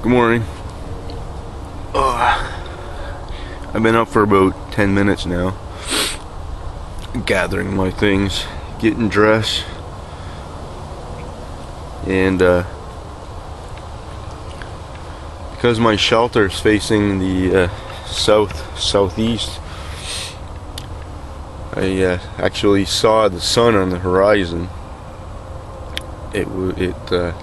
Good morning. I've been up for about 10 minutes now, gathering my things, getting dressed, and because my shelter is facing the southeast, I actually saw the sun on the horizon. It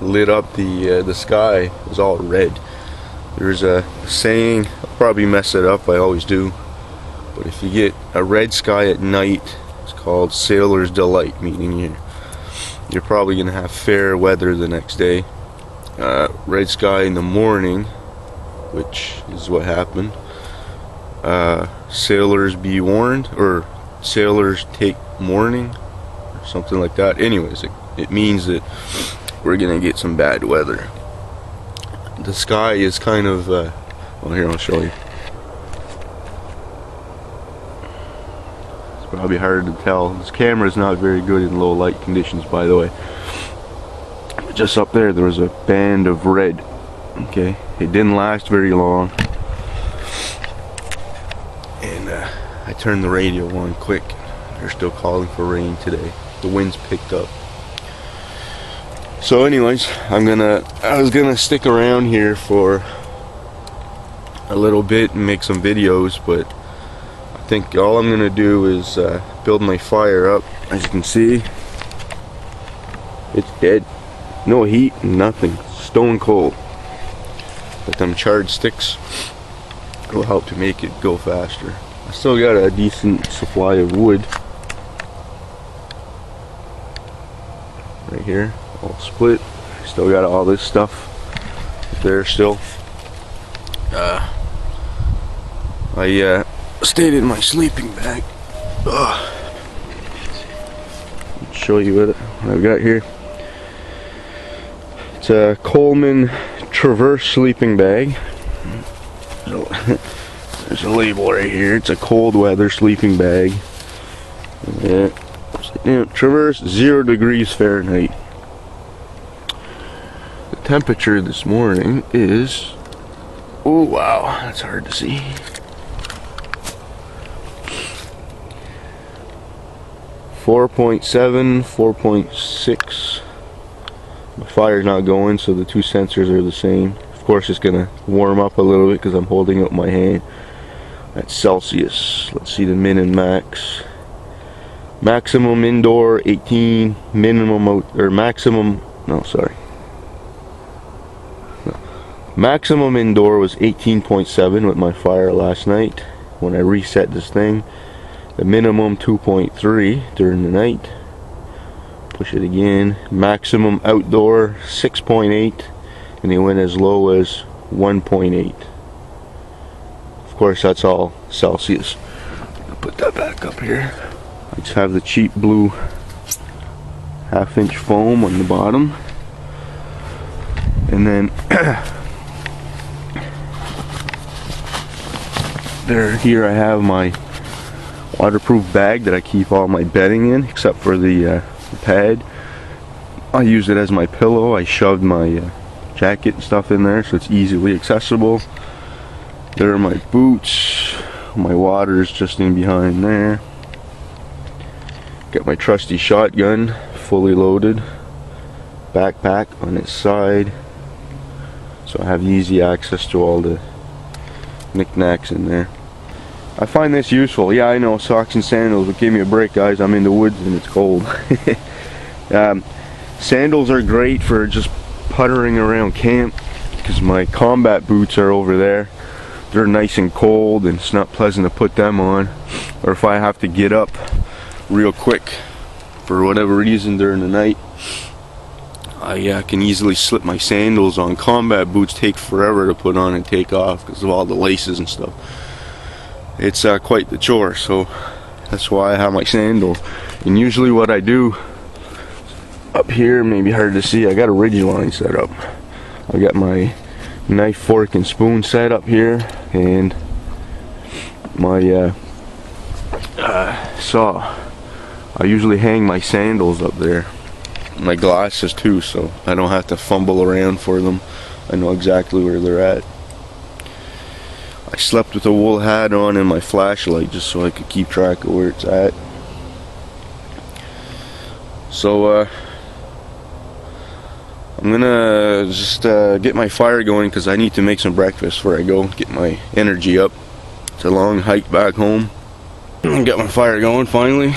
lit up the sky. It was all red. There's a saying, I'll probably mess it up, I always do, but if you get a red sky at night, it's called sailor's delight, meaning you're probably gonna have fair weather the next day. Red sky in the morning, which is what happened. Sailors be warned, or sailors take warning, or something like that. Anyways, it means that we're gonna get some bad weather. The sky is kind of well, here, I'll show you. It's probably hard to tell. This camera is not very good in low light conditions, by the way. But just up there was a band of red. Okay, it didn't last very long, and I turned the radio on quick. They're still calling for rain today. The wind's picked up. So anyways, I was gonna stick around here for a little bit and make some videos, but I think all I'm gonna do is build my fire up. As you can see, it's dead. No heat, nothing. Stone cold. But them charred sticks will help to make it go faster. I still got a decent supply of wood right here, all split. Still got all this stuff there still. I stayed in my sleeping bag. Show you what I've got here. It's a Coleman Traverse sleeping bag. There's a label right here. It's a cold weather sleeping bag. Traverse 0 degrees Fahrenheit. The temperature this morning is, oh wow, that's hard to see. 4.7, 4.6. My fire's not going, so the two sensors are the same. Of course, it's gonna warm up a little bit because I'm holding up my hand. That's Celsius. Let's see the min and max. Maximum indoor 18, minimum out, or maximum, no, sorry. No. Maximum indoor was 18.7 with my fire last night when I reset this thing. The minimum 2.3 during the night. Push it again. Maximum outdoor 6.8, and it went as low as 1.8. Of course, that's all Celsius. I'll put that back up here. I just have the cheap blue 1/2 inch foam on the bottom, and then here I have my waterproof bag that I keep all my bedding in, except for the pad. I use it as my pillow. I shoved my jacket and stuff in there, so it's easily accessible. There are my boots. My water's just in behind there. Got my trusty shotgun, fully loaded. Backpack on its side, so I have easy access to all the knickknacks in there. I find this useful. Yeah, I know, socks and sandals, but give me a break, guys. I'm in the woods and it's cold. Sandals are great for just puttering around camp, because my combat boots are over there. They're nice and cold, and it's not pleasant to put them on. Or if I have to get up real quick for whatever reason during the night, I can easily slip my sandals on. Combat boots take forever to put on and take off because of all the laces and stuff. It's quite the chore, so that's why I have my sandals. And usually what I do up here, maybe hard to see, I got a ridgeline set up. I got my knife, fork, and spoon set up here, and my saw. I usually hang my sandals up there. My glasses too, so I don't have to fumble around for them. I know exactly where they're at. I slept with a wool hat on and my flashlight just so I could keep track of where it's at. So I'm gonna just get my fire going because I need to make some breakfast before I go, get my energy up. It's a long hike back home. Got my fire going finally.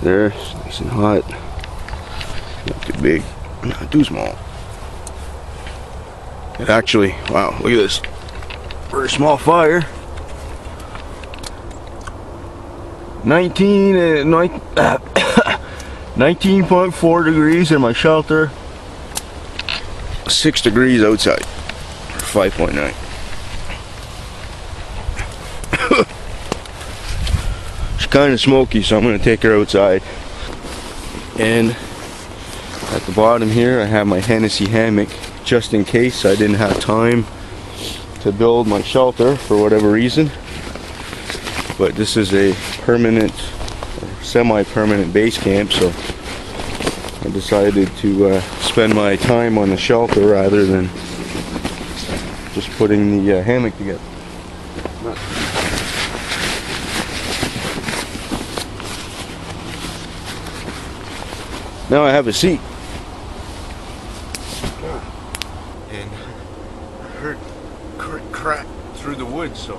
There, it's nice and hot. Not too big, not too small. It actually, wow, look at this. For a small fire. 19.4 degrees in my shelter. 6 degrees outside. 5.9. She's kind of smoky, so I'm going to take her outside. And at the bottom here, I have my Hennessy hammock, just in case I didn't have time to build my shelter for whatever reason. But this is a permanent, semi-permanent base camp, so I decided to spend my time on the shelter rather than just putting the hammock together. Now I have a seat. And I heard crack through the woods, so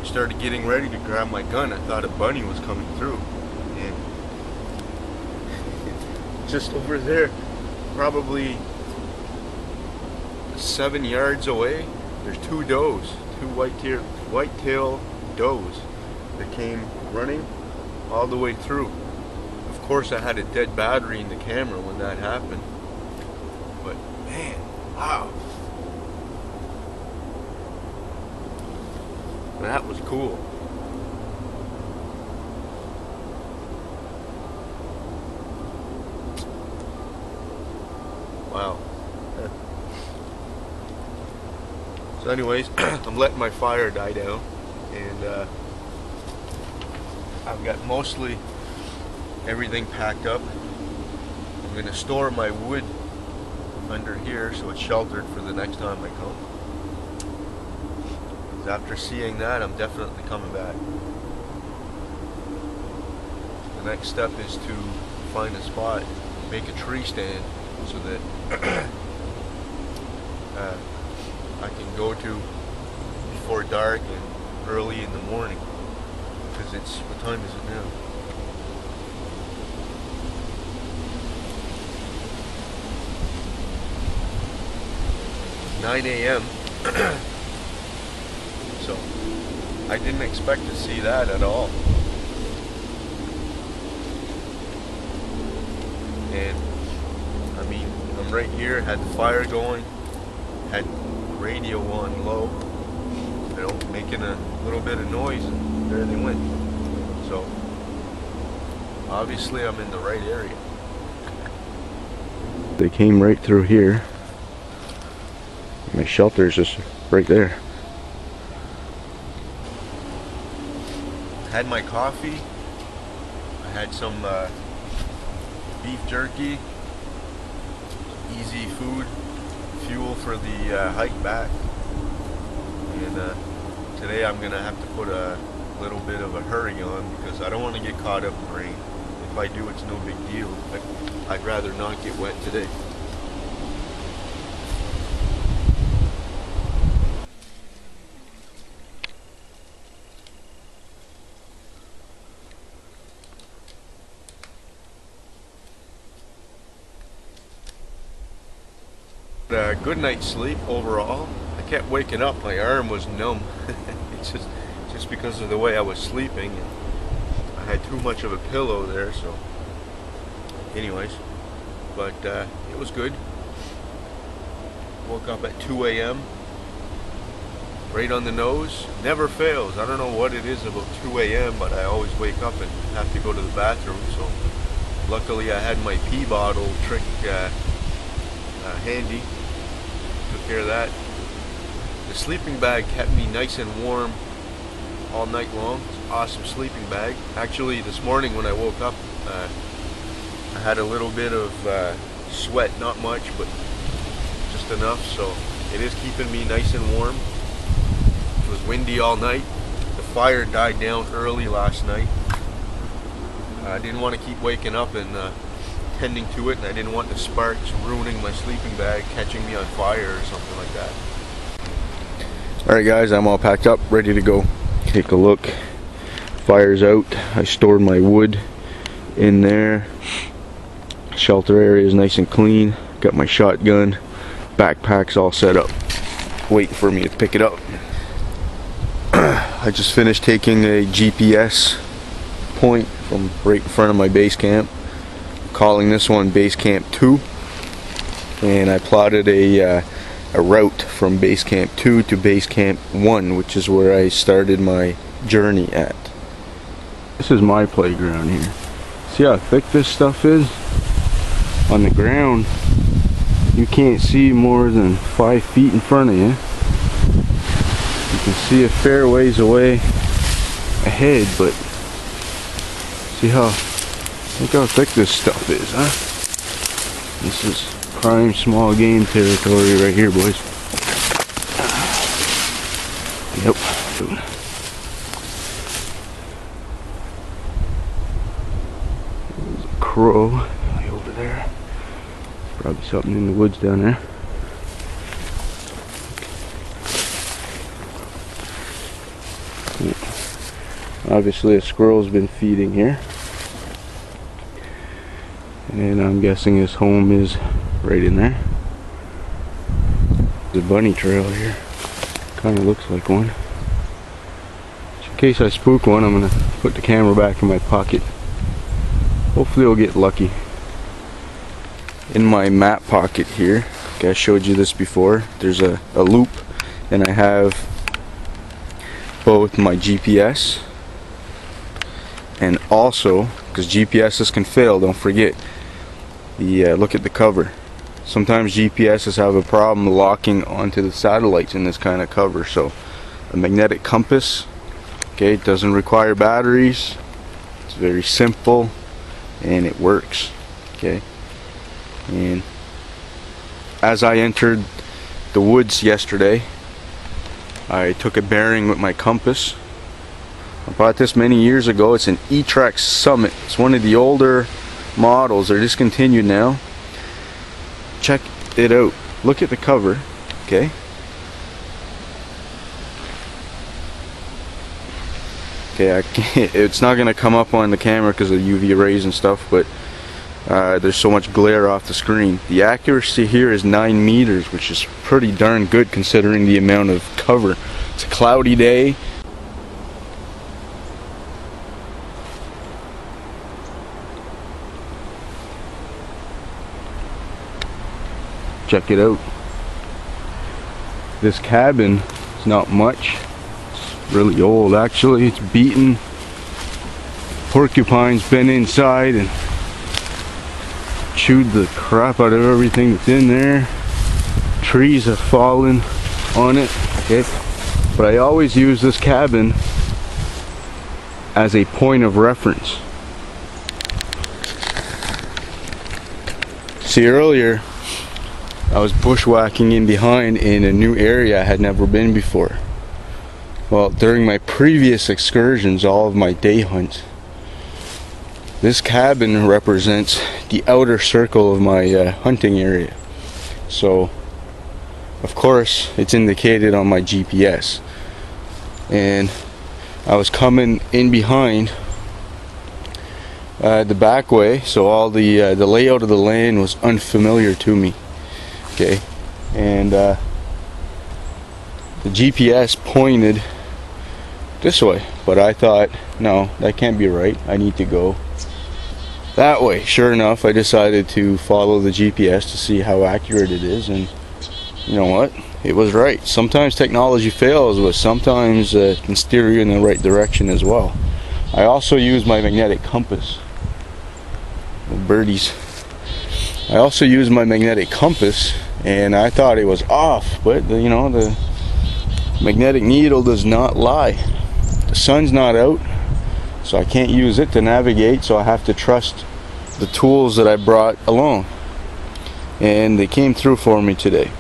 I started getting ready to grab my gun. I thought a bunny was coming through. And just over there, probably 7 yards away, there's two does, two white-tailed does that came running all the way through. Of course, I had a dead battery in the camera when that happened. But man, wow. That was cool. Wow. So anyways, I'm letting my fire die down, and I've got mostly everything packed up. I'm going to store my wood under here so it's sheltered for the next time I come. After seeing that, I'm definitely coming back. The next step is to find a spot, make a tree stand so that I can go to before dark and early in the morning. Because it's, what time is it now? (9 a.m.) So I didn't expect to see that at all. And I mean, I'm right here, had the fire going, had radio on low, you know, making a little bit of noise, and there they went. So obviously I'm in the right area. They came right through here. My shelter is just right there. Had my coffee. I had some beef jerky. Easy food, fuel for the hike back. And today I'm gonna have to put a little bit of a hurry on because I don't want to get caught up in rain. If I do, it's no big deal. But I'd rather not get wet today. Good night's sleep overall. I kept waking up, my arm was numb. It's just because of the way I was sleeping. I had too much of a pillow there, so anyways, but it was good. Woke up at 2 a.m. right on the nose. Never fails. I don't know what it is about 2 a.m., but I always wake up and have to go to the bathroom. So luckily I had my pee bottle trick handy. Took care of that. The sleeping bag kept me nice and warm all night long. It's an awesome sleeping bag. Actually, this morning when I woke up, I had a little bit of sweat, not much, but just enough, so it is keeping me nice and warm. It was windy all night. The fire died down early last night. I didn't want to keep waking up and tending to it, and I didn't want the sparks ruining my sleeping bag, catching me on fire or something like that. Alright guys, I'm all packed up, ready to go. Take a look. Fire's out. I stored my wood in there. Shelter area is nice and clean. Got my shotgun. Backpack's all set up. Waiting for me to pick it up. I just finished taking a GPS point from right in front of my base camp. Calling this one base camp 2. And I plotted a route from base camp 2 to base camp 1, which is where I started my journey at. This is my playground here. See how thick this stuff is? On the ground, you can't see more than 5 feet in front of you. You can see a fair ways away ahead, but look how thick this stuff is, huh? This is prime small game territory right here, boys. Yep. There's a crow way over there. Probably something in the woods down there. Obviously a squirrel's been feeding here. And I'm guessing his home is right in there. There's a bunny trail here. Kind of looks like one. Just in case I spook one, I'm going to put the camera back in my pocket. Hopefully I'll get lucky. In my map pocket here, okay, I showed you this before, there's a loop, and I have both my GPS and also, because GPSs can fail, don't forget, look at the cover. Sometimes GPSs have a problem locking onto the satellites in this kind of cover. So a magnetic compass, okay, it doesn't require batteries, it's very simple and it works, okay. And as I entered the woods yesterday, I took a bearing with my compass. I bought this many years ago. It's an E-Trax Summit. It's one of the older models. They're discontinued now. Check it out. Look at the cover, okay? Okay, I can't, it's not gonna come up on the camera because of UV rays and stuff, but there's so much glare off the screen. The accuracy here is 9 meters, which is pretty darn good considering the amount of cover. It's a cloudy day. Check it out. This cabin is not much. It's really old actually. It's beaten. Porcupine's been inside and chewed the crap out of everything that's in there. Trees have fallen on it. Okay. But I always use this cabin as a point of reference. See, earlier I was bushwhacking in behind in a new area I had never been before. Well, during my previous excursions, all of my day hunts, this cabin represents the outer circle of my hunting area. So, of course, it's indicated on my GPS. And I was coming in behind the back way, so all the layout of the land was unfamiliar to me. Okay, and the GPS pointed this way, but I thought, no, that can't be right. I need to go that way. Sure enough, I decided to follow the GPS to see how accurate it is, and you know what? It was right. Sometimes technology fails, but sometimes it can steer you in the right direction as well. I also use my magnetic compass. Oh, birdies. I also use my magnetic compass, and I thought it was off, but you know, the magnetic needle does not lie. The sun's not out, so I can't use it to navigate, so I have to trust the tools that I brought along, and they came through for me today.